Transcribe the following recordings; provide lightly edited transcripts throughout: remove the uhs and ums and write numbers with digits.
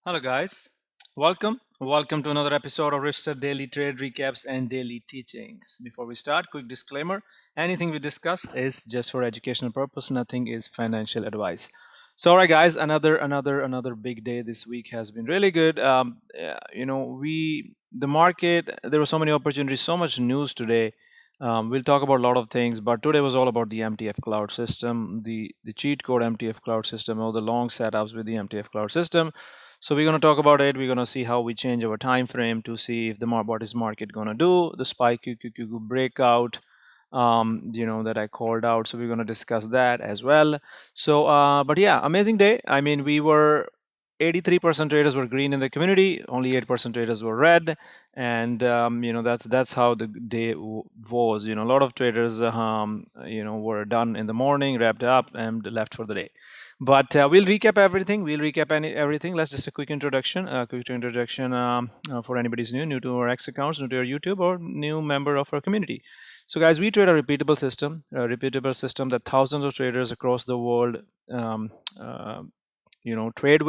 Hello, guys. Welcome to another episode of Ripster Daily Trade Recaps and Daily Teachings. Before we start, quick disclaimer: anything we discuss is just for educational purpose. Nothing is financial advice. So, all right, guys, another big day this week has been really good. The market. There were so many opportunities, so much news today. We'll talk about a lot of things, but today was all about the MTF cloud system, the cheat code MTF cloud system, all the long setups with the MTF cloud system. So we're going to talk about it. We're going to see how we change our time frame to see if what is market going to do, the spike QQQ breakout, that I called out. So we're going to discuss that as well. So, but yeah, amazing day. I mean, we were 83% traders were green in the community, only 8% traders were red, and that's how the day was. A lot of traders, were done in the morning, wrapped up, and left for the day. But we'll recap everything. Everything. Let's just a quick introduction. For anybody's new to our X accounts, new to our YouTube, or new member of our community. So, guys, we trade a repeatable system that thousands of traders across the world um, uh, trade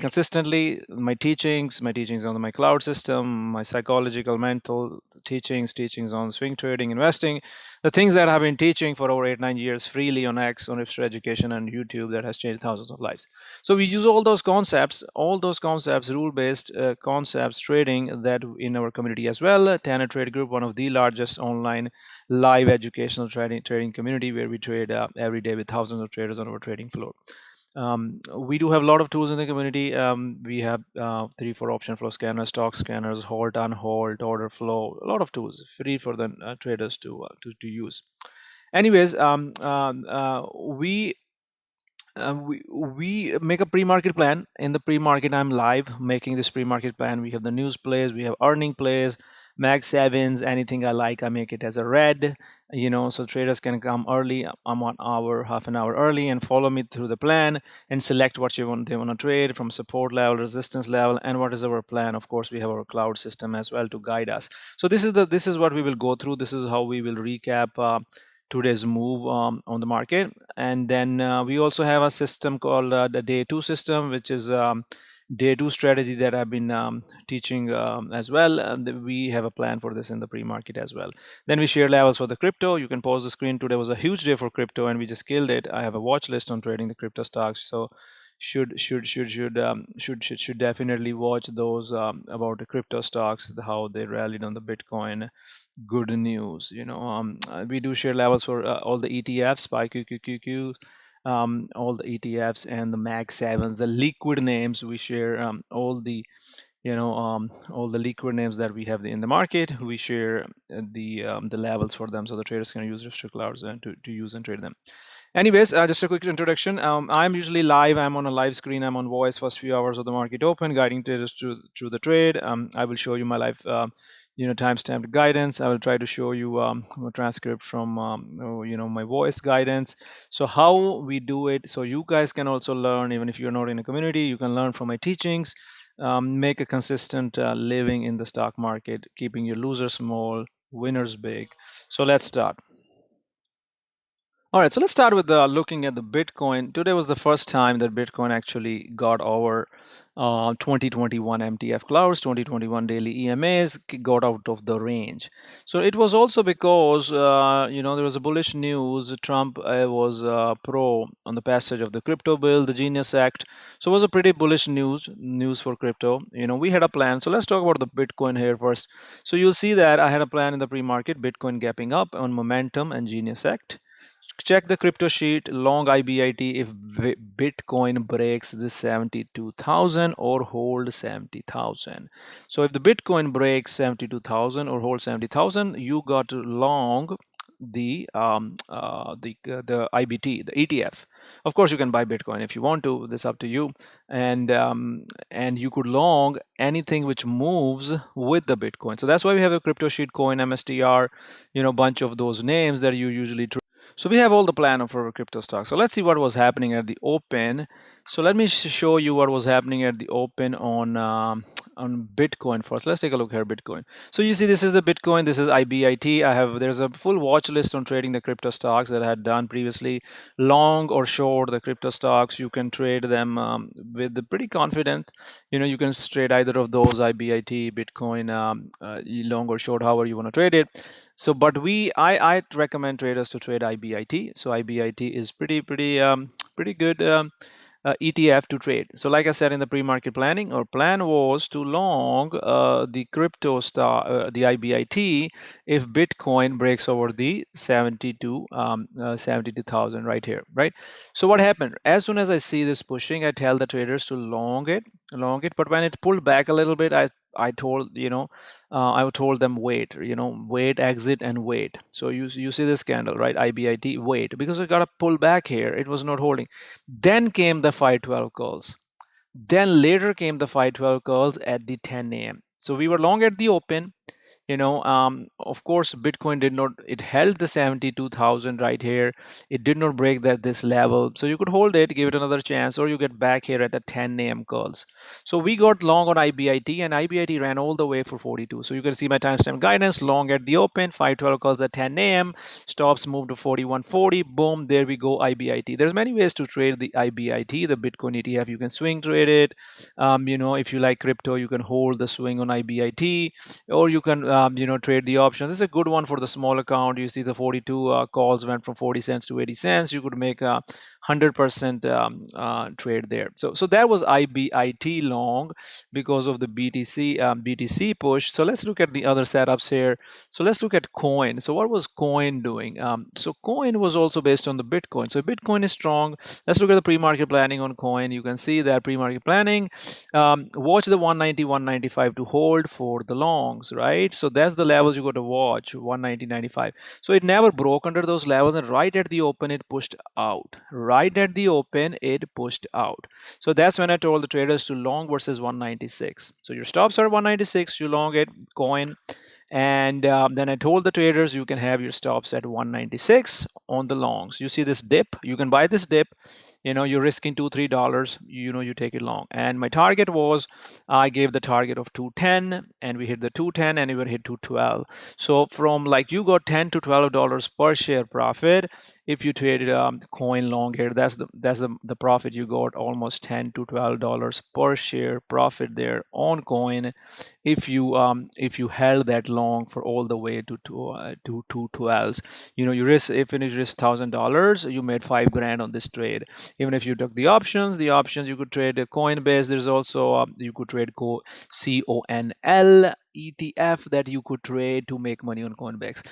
consistently. My teachings on my cloud system, my psychological mental teachings on swing trading, investing, the things that I've been teaching for over 8-9 years freely on X, on Ripster Education and YouTube, that has changed thousands of lives. So we use all those concepts, rule based concepts trading, that in our community as well. Tanner Trade Group, one of the largest online live educational trading community, where we trade every day with thousands of traders on our trading floor. We do have a lot of tools in the community. We have 3-4 option flow scanners, stock scanners, hold, unhold, order flow, a lot of tools free for the traders to use. Anyways, we make a pre-market plan. In the pre-market, I'm live making this pre-market plan. We have the news plays, we have earning plays, mag 7s, anything I like, I make it as a red, so traders can come early. I'm 1 hour, half an hour early, and follow me through the plan and select what they want to trade from support level, resistance level, and what is our plan. Of course, we have our cloud system as well to guide us. So this is what we will go through. This is how we will recap today's move on the market. And then we also have a system called the day 2 system, which is day 2 strategy that I've been teaching as well. And we have a plan for this in the pre-market as well. Then we share levels for the crypto. You can pause the screen. Today was a huge day for crypto, and we just killed it. I have a watch list on trading the crypto stocks, so should definitely watch those about the crypto stocks, how they rallied on the Bitcoin. Good news. We do share levels for all the ETFs, SPY, QQQQ, all the ETFs, and the mag 7s, the liquid names. We share all the liquid names that we have in the market. We share the levels for them, so the traders can use Ripster clouds to use and trade them. Anyways, just a quick introduction. I'm usually live. I'm on a live screen. I'm on voice first few hours of the market open, guiding traders through the trade. I will show you my live, timestamped guidance. I will try to show you a transcript from, my voice guidance. So how we do it, so you guys can also learn, even if you're not in a community, you can learn from my teachings. Make a consistent living in the stock market, keeping your losers small, winners big. So let's start. All right, so let's start with looking at the Bitcoin. Today was the first time that Bitcoin actually got over 2021 MTF clouds, 2021 daily EMAs, got out of the range. So it was also because, there was a bullish news. Trump was pro on the passage of the crypto bill, the Genius Act. So it was a pretty bullish news for crypto. We had a plan. So let's talk about the Bitcoin here first. So you'll see that I had a plan in the pre-market, Bitcoin gapping up on momentum and Genius Act. Check the crypto sheet, long IBIT if Bitcoin breaks the 72,000 or hold 70,000. So if the Bitcoin breaks 72,000 or hold 70,000, you got to long the IBT, the ETF. Of course, you can buy Bitcoin if you want to. This up to you. And you could long anything which moves with the Bitcoin. So that's why we have a crypto sheet, coin, MSTR, bunch of those names that you usually. So we have all the plan of our crypto stock. So let's see what was happening at the open. So let me show you what was happening at the open on Bitcoin first. Let's take a look here, Bitcoin. So you see, this is the Bitcoin. This is IBIT. There's a full watch list on trading the crypto stocks that I had done previously, long or short the crypto stocks. You can trade them with the pretty confident. You can trade either of those, IBIT, Bitcoin, long or short, however you want to trade it. So, but I recommend traders to trade IBIT. So IBIT is pretty good. ETF to trade. So like I said in the pre-market planning, our plan was to long the the IBIT, if Bitcoin breaks over the 72,000 right here, right? So what happened? As soon as I see this pushing, I tell the traders to long it. But when it pulled back a little bit, I told I told them wait, wait, exit and wait. So you see this candle, right? IBIT, wait, because it got a pull back here. It was not holding. Then came the 512 calls. Then later came the 512 calls at the 10 a.m. So we were long at the open. Of course, Bitcoin did not, it held the 72,000 right here. It did not break this level. So you could hold it, give it another chance, or you get back here at the 10 a.m. calls. So we got long on IBIT, and IBIT ran all the way for 42. So you can see my timestamp guidance, long at the open, 512 calls at 10 a.m. Stops moved to 41.40. Boom, there we go, IBIT. There's many ways to trade the IBIT, the Bitcoin ETF. You can swing trade it. If you like crypto, you can hold the swing on IBIT, or you can trade the options. It's a good one for the small account. You see the 42 calls went from 40 cents to 80 cents. You could make a 100% trade there. So that was IBIT long because of the BTC push. So let's look at the other setups here. So let's look at coin. So what was coin doing? So coin was also based on the Bitcoin. So Bitcoin is strong. Let's look at the pre-market planning on coin. You can see that pre-market planning, watch the 190, 195 to hold for the longs, right? So that's the levels you got to watch, 190, 95. So it never broke under those levels, and right at the open it pushed out. Right at the open it pushed out. So that's when I told the traders to long versus 196. So your stops are 196, you long it, coin. And then I told the traders you can have your stops at 196 on the longs. You see this dip, you can buy this dip. You're risking $2-3, you take it long. And my target was, I gave the target of 210, and we hit the 210, and we hit 212. So from, like, you got $10 to $12 per share profit if you traded coin long here. That's the profit you got, almost $10 to $12 per share profit there on coin if you held that long for all the way to 212. You risk, if you risk $1,000, you made $5 grand on this trade. Even if you took the options, you could trade a Coinbase. There's also you could trade CONL ETF that you could trade to make money on Coinbase.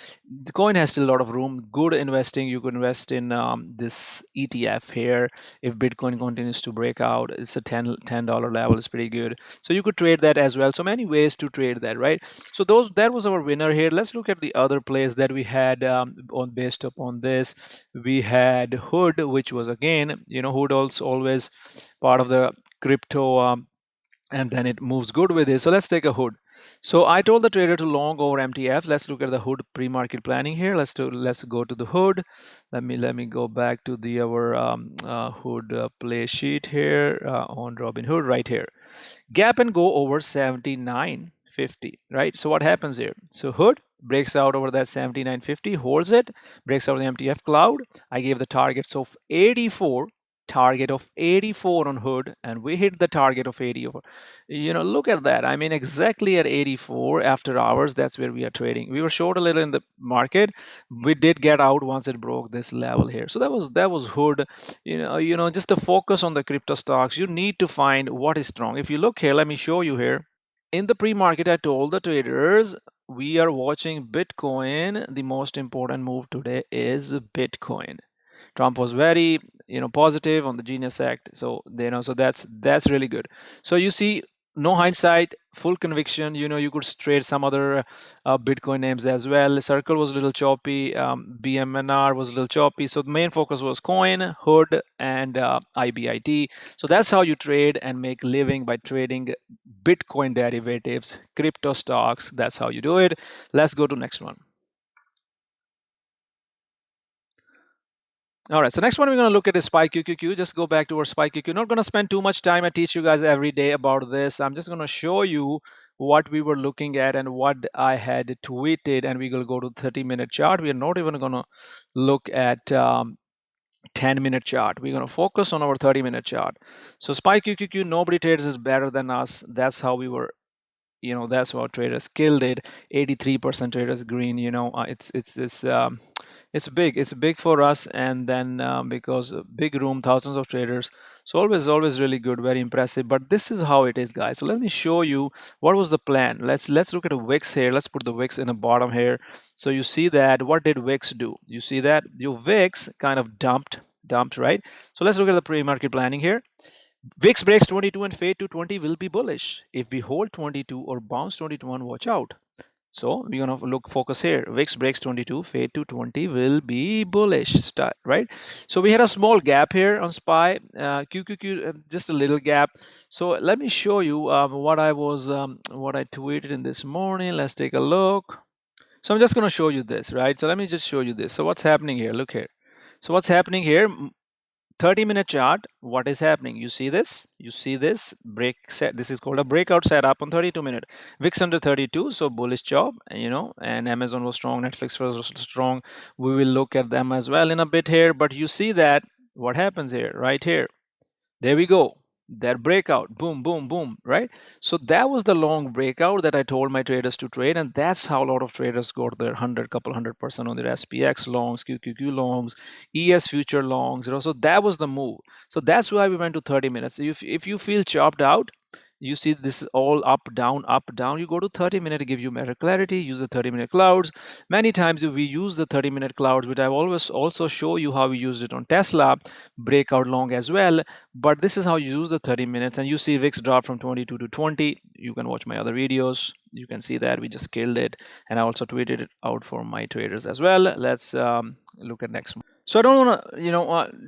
The coin has still a lot of room. Good investing. You could invest in this ETF here. If Bitcoin continues to break out, it's a $10 level. It's pretty good. So you could trade that as well. So many ways to trade that, right? So that was our winner here. Let's look at the other plays that we had based upon this. We had Hood, which was, again, Hood also always part of the crypto, and then it moves good with it. So let's take a Hood. So I told the trader to long over MTF. Let's look at the Hood pre-market planning here. Let's go to the Hood. Let me go back to our Hood play sheet here on Robinhood right here. Gap and go over 79.50, right? So what happens here? So Hood breaks out over that 79.50, holds it, breaks out the MTF cloud. I gave the targets of 84, target of 84 on Hood, and we hit the target of 84. Look at that. I mean, exactly at 84 after hours, that's where we are trading. We were short a little in the market. We did get out once it broke this level here. So that was Hood. Just the focus on the crypto stocks. You need to find what is strong. If you look here, let me show you here. In the pre-market, I told the traders we are watching Bitcoin. The most important move today is Bitcoin. Trump was very, positive on the Genius Act. So so that's really good. So you see, no hindsight, full conviction. You could trade some other Bitcoin names as well. Circle was a little choppy. BMNR was a little choppy. So the main focus was coin, Hood, and IBIT. So that's how you trade and make living, by trading Bitcoin derivatives, crypto stocks. That's how you do it. Let's go to next one. All right, so next one we're going to look at is SPY QQQ. Just go back to our SPY QQQ. Not going to spend too much time. I teach you guys every day about this. I'm just going to show you what we were looking at and what I had tweeted, and we're going to go to 30-minute chart. We are not even going to look at 10-minute chart. We're going to focus on our 30-minute chart. So SPY QQQ, nobody trades is better than us. That's how we were, that's what traders killed it. 83% traders green. It's big for us. And then because big room, thousands of traders, so always really good, very impressive. But this is how it is, guys. So let me show you what was the plan. Let's look at a WIX here. Let's put the WIX in the bottom here. So you see that, what did WIX do? You see that your WIX kind of dumped, right? So let's look at the pre-market planning here. VIX breaks 22 and fade to 20 will be bullish. If we hold 22 or bounce 21, watch out. So we're gonna focus here. VIX breaks 22, fade to 20 will be bullish, right? So we had a small gap here on SPY, QQQ, just a little gap. So let me show you what I tweeted in this morning. Let's take a look. So I'm just gonna show you this, right? So let me just show you this. So what's happening here? Look here. So what's happening here? 30-minute chart, what is happening? You see this break set. This is called a breakout setup on 32-minute. VIX under 32, so bullish job, and Amazon was strong, Netflix was strong. We will look at them as well in a bit here, but you see that what happens here, right here. There we go. That breakout, boom, boom, boom, right? So that was the long breakout that I told my traders to trade, and that's how a lot of traders got their couple 100% on their SPX longs, QQQ longs, ES future longs. So that was the move. So that's why we went to 30 minutes. If you feel chopped out, you see this is all up down, you go to 30-minute to give you better clarity. Use the 30-minute clouds. Many times we use the 30-minute clouds, which I always also show you how we used it on Tesla breakout long as well. But this is how you use the 30 minutes, and you see VIX drop from 22 to 20. You can watch my other videos. You can see that we just killed it, and I also tweeted it out for my traders as well. Let's look at next one. So I don't want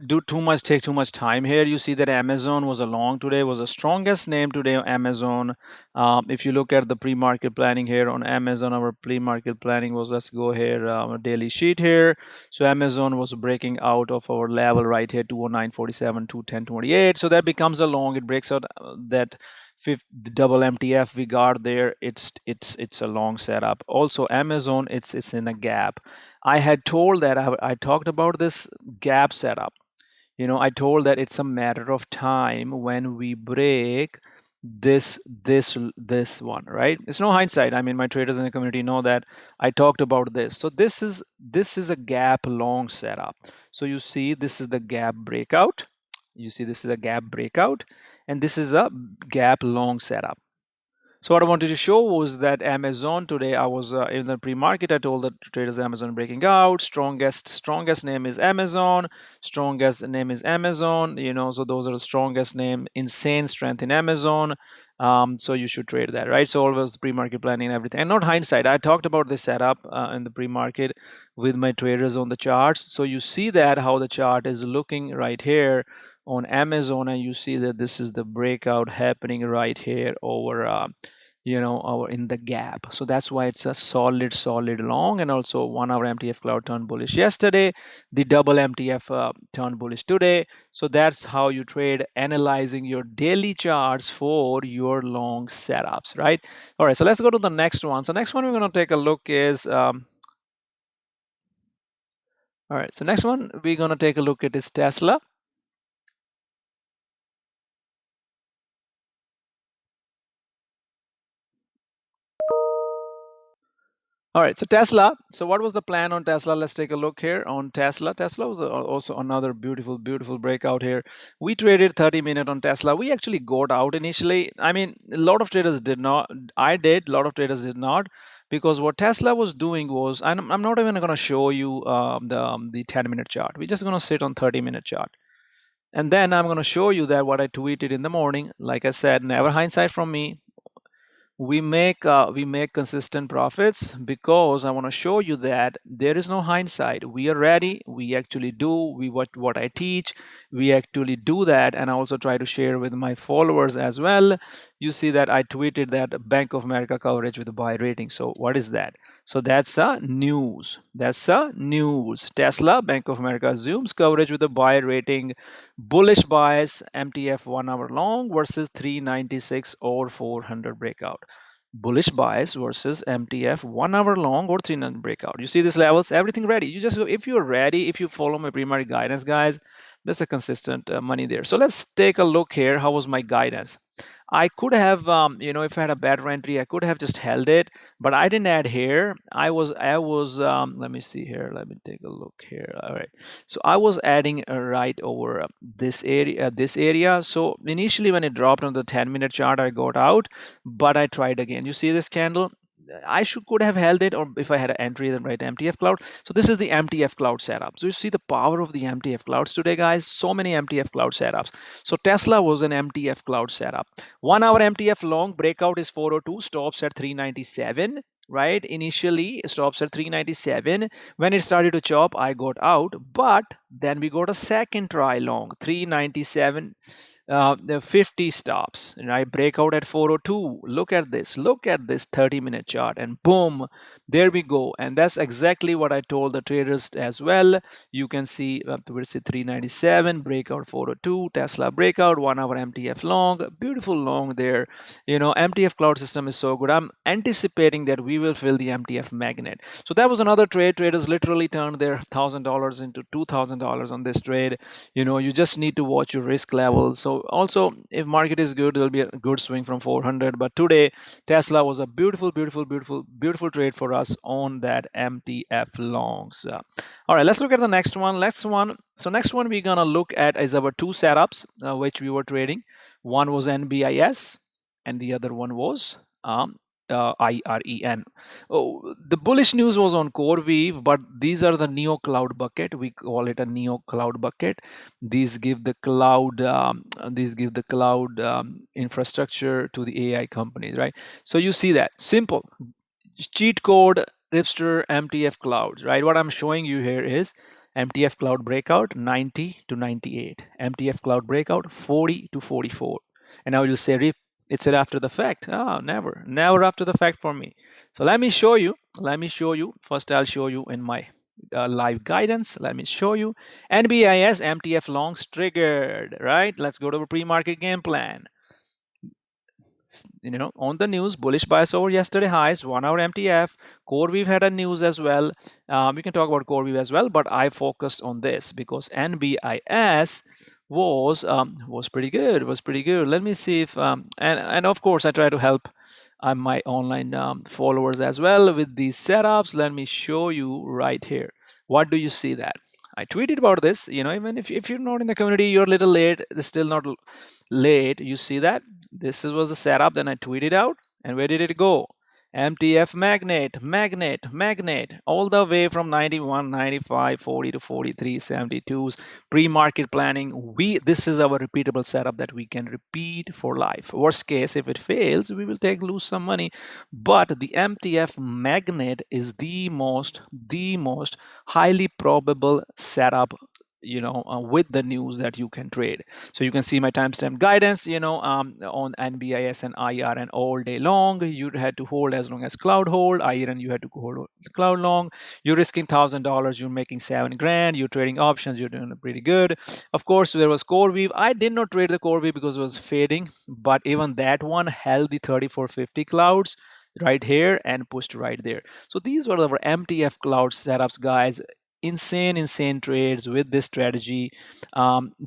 to, take too much time here. You see that Amazon was a long today, was the strongest name today. Amazon. If you look at the pre-market planning here on Amazon, our pre-market planning was, let's go here, a daily sheet here. So Amazon was breaking out of our level right here, 209.47, 210.28. So that becomes a long. It breaks out that double MTF we got there. It's a long setup. Also Amazon, it's in a gap. I had told that I talked about this gap setup. I told that it's a matter of time when we break this one, right? It's no hindsight. I mean, my traders in the community know that I talked about this. So this is a gap long setup. So you see this is the gap breakout. You see this is a gap breakout, and this is a gap long setup. So what I wanted to show was that Amazon today, I was in the pre-market, I told the traders Amazon breaking out, strongest name is Amazon, strongest name is Amazon, so those are the strongest name, insane strength in Amazon. So you should trade that, right? So always pre-market planning and everything, and not hindsight. I talked about this setup in the pre-market with my traders on the charts. So you see that how the chart is looking right here on Amazon, and you see that this is the breakout happening right here over our in the gap. So that's why it's a solid long. And also 1 hour MTF cloud turned bullish yesterday, the double MTF turned bullish today. So that's how you trade, analyzing your daily charts for your long setups, right? All right, so let's go to the next one. So next one we're going to take a look is all right, so next one we're going to take a look at is Tesla. All right, so Tesla. So what was the plan on Tesla? Let's take a look here on Tesla. Tesla was also another beautiful breakout here. We traded 30-minute on Tesla. We actually got out initially. I mean, a lot of traders did not. I did. A lot of traders did not, because what Tesla was doing was, and I'm not even going to show you the 10-minute chart. We're just going to sit on 30-minute chart. And then I'm going to show you that what I tweeted in the morning. Like I said, never hindsight from me. We make consistent profits, because I want to show you that there is no hindsight. We are ready. We actually do what I teach. We actually do that, and I also try to share with my followers as well. You see that I tweeted that Bank of America coverage with a buy rating. So what is that? So that's a news. That's a news. Tesla, Bank of America zooms coverage with a buy rating, bullish bias, MTF 1 hour long versus 396 or 400 breakout. Bullish bias versus MTF 1 hour long or 300 breakout. You see these levels, everything ready. You just go, if you're ready, if you follow my primary guidance, guys, that's a consistent money there. So let's take a look here. How was my guidance? I could have, if I had a better entry, I could have just held it, but I didn't add here. Let me see here. Let me take a look here. All right. So I was adding right over this area. So initially when it dropped on the 10-minute chart, I got out, but I tried again. You see this candle? I could have held it, or if I had an entry, then right MTF cloud. So this is the MTF cloud setup. So you see the power of the MTF clouds today, guys. So many MTF cloud setups. So Tesla was an MTF cloud setup. 1 hour MTF long breakout is 402, stops at 397. Right, initially stops at 397. When it started to chop, I got out, but then we got a second try long 397. The 50 stops, right? Breakout at 402. Look at this 30-minute chart, and boom, there we go. And that's exactly what I told the traders as well. You can see where's it, 397, breakout 402, Tesla breakout, 1 hour MTF long, beautiful long there. MTF cloud system is so good. I'm anticipating that we will fill the MTF magnet. So that was another trade. Traders literally turned their $1,000 into $2,000 on this trade. You just need to watch your risk levels. So also, if market is good, there'll be a good swing from 400. But today, Tesla was a beautiful trade for us on that MTF longs. All right, let's look at the next one. So next one we're gonna look at is our two setups which we were trading. One was NBIS, and the other one was IREN. Oh, the bullish news was on CoreWeave, but these are the Neo Cloud bucket. We call it a Neo Cloud bucket. These give the cloud infrastructure to the AI companies, right? So you see that simple cheat code Ripster MTF clouds, right? What I'm showing you here is MTF cloud breakout 90 to 98, MTF cloud breakout 40 to 44, and now you'll say, Rip, it's it after the fact. Never after the fact for me. So let me show you. First, I'll show you in my live guidance. Let me show you. NBIS MTF longs triggered, right? Let's go to our pre-market game plan. On the news, bullish bias over yesterday highs, 1 hour MTF. CoreWeave had a news as well. We can talk about CoreWeave as well, but I focused on this because NBIS was pretty good. Let me see if and of course I try to help my online followers as well with these setups. Let me show you right here. What do you see that? I tweeted about this. Even if you're not in the community, you're a little late. It's still not late. You see that this was the setup. Then I tweeted out, and where did it go? MTF magnet, all the way from 91, 95, 40 to 43, 72s. Pre-market planning. This is our repeatable setup that we can repeat for life. Worst case, if it fails, we will lose some money. But the MTF magnet is the most highly probable setup with the news that you can trade. So you can see my timestamp guidance on NBIS and IREN all day long. You had to hold as long as cloud hold. IREN, you had to hold cloud long. You're risking $1,000, you're making $7,000. You're trading options, you're doing pretty good. Of course, there was CoreWeave. I did not trade the CoreWeave because it was fading, but even that one held the 3450 clouds right here and pushed right there. So these were our MTF cloud setups, guys. Insane trades with this strategy.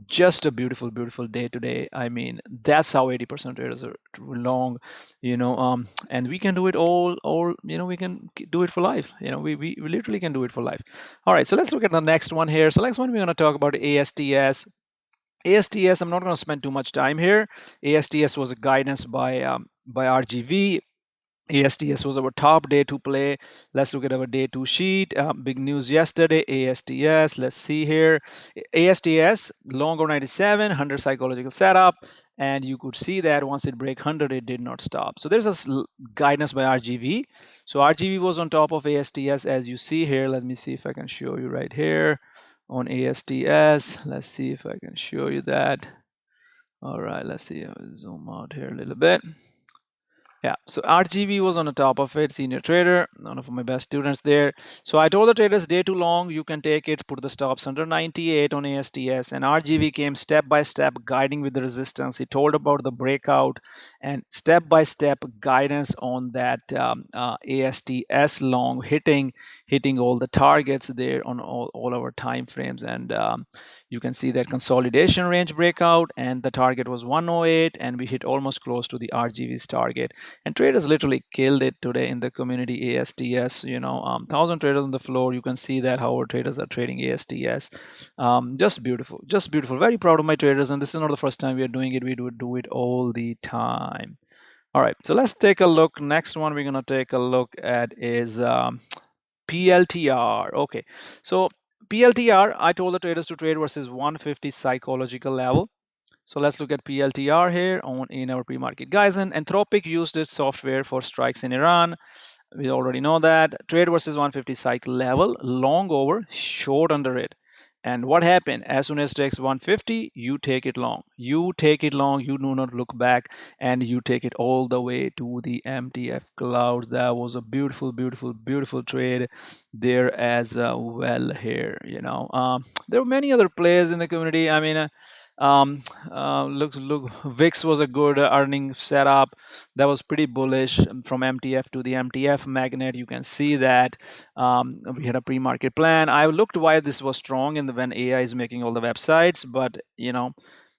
Just a beautiful day today. I mean, that's how 80% traders are long, and we can do it all we can do it for life. We literally can do it for life. All right, so let's look at the next one here. So next one we're going to talk about ASTS. I'm not going to spend too much time here. ASTS was a guidance by RGV. ASTS was our top day to play. Let's look at our day two sheet. Big news yesterday. ASTS. Let's see here. ASTS long over 97, 100 psychological setup, and you could see that once it break 100, it did not stop. So there's a guidance by RGV. So RGV was on top of ASTS, as you see here. Let me see if I can show you right here on ASTS. Let's see if I can show you that. All right. Let's see. I'll zoom out here a little bit. Yeah, so RGV was on the top of it, senior trader, one of my best students there. So I told the traders day too long, you can take it, put the stops under 98 on ASTS, and RGV came step by step guiding with the resistance. He told about the breakout and step by step guidance on that ASTS long hitting all the targets there on all our time frames, and you can see that consolidation range breakout, and the target was 108, and we hit almost close to the RGV's target. And traders literally killed it today in the community ASTS. 1,000 traders on the floor. You can see that how our traders are trading ASTS. Just beautiful, just beautiful. Very proud of my traders, and this is not the first time we are doing it. We do it all the time. All right, so let's take a look. Next one we're gonna take a look at is PLTR. Okay, so PLTR, I told the traders to trade versus 150 psychological level. So let's look at PLTR here in our pre-market. Guys, and Anthropic used its software for strikes in Iran. We already know that. Trade versus 150 cycle level, long over, short under it. And what happened? As soon as it takes 150, you take it long. You take it long, you do not look back, and you take it all the way to the MTF clouds. That was a beautiful, beautiful, beautiful trade there as well here. There were many other players in the community. I mean, look, VIX was a good earning setup. That was pretty bullish from MTF to the MTF magnet. You can see that we had a pre-market plan. I looked why this was strong in the when AI is making all the websites, but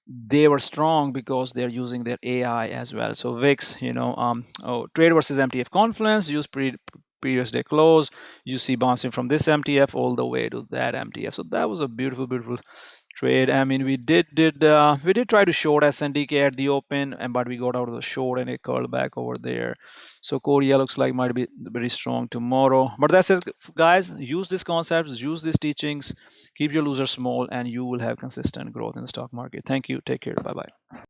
they were strong because they're using their AI as well. So VIX, trade versus MTF confluence, use previous day close. You see bouncing from this MTF all the way to that MTF. So that was a beautiful, beautiful trade. I mean, we did try to short SNDK at the open, but we got out of the short and it curled back over there. So Korea looks like might be very strong tomorrow. But that's it, guys. Use these concepts, use these teachings, keep your losers small, and you will have consistent growth in the stock market. Thank you. Take care. Bye bye.